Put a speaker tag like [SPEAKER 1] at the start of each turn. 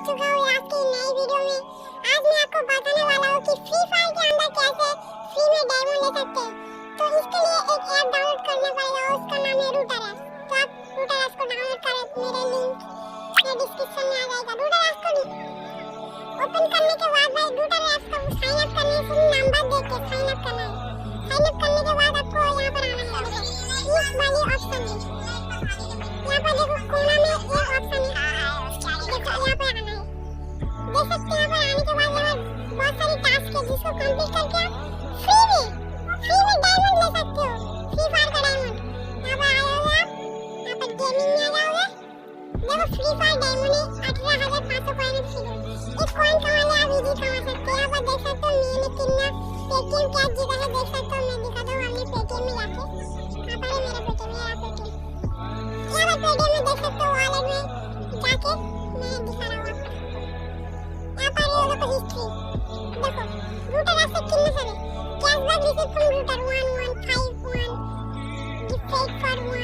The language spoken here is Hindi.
[SPEAKER 1] चुका हूँ आज की नई वीडियो में। आज मैं आपको बताने वाला हूँ कि फ्री फायर के अंदर कैसे फ्री में डायमंड ले सकते हैं। तो इसके लिए एक ऐप डाउनलोड करना पड़ेगा, उसका नाम है रूटर ऐप। तो आप रूटर ऐप को डाउनलोड करें, मेरे लिंक ये डिस्क्रिप्शन में आ जाएगा। रूटर ऐप को ओपन करने के बाद भाई रूटर ऐप को साइन अप करने से नंबर देख के साइन अप करना है। साइन अप करने के बाद आपको यहाँ पर आना है, देखो इस वाली ऑप्शन है, यहाँ पर देखो कोना में एक ऑप्शन है, देखो यहाँ पर आना है। देख सकते हैं यहाँ पर आने के बाद यहाँ बहुत सारी टास्क है जिसको कंप्लीट करके आप फ्री में डायमंड ले सकते हो। फ्री फायर का डायमंड यहाँ पर आए होगे आप, यहाँ पर गेमिंग में आ जाओगे, देखो फ्री फायर डायमंड है 18,500 कॉइन फ्री। एक कॉइन कमाने आप इजी कमा सकते हैं। यहाँ पर देख सकते हो मैंने कितना पेटीएम कैश जीता है, देख सकते हो। मैं दिखाता हूँ हमने पेटीएम में जाके, कहाँ पर है मेरा पेटीएम, यहाँ पर पेटीएम में देख सकते हो। वॉलेट में जाके मैं दिखा रहा हूँ आपको, यहाँ पर ये देखो हिस्ट्री, देखो रूटर ऐसे कितने सारे cashback receive from router 1151 gift for 1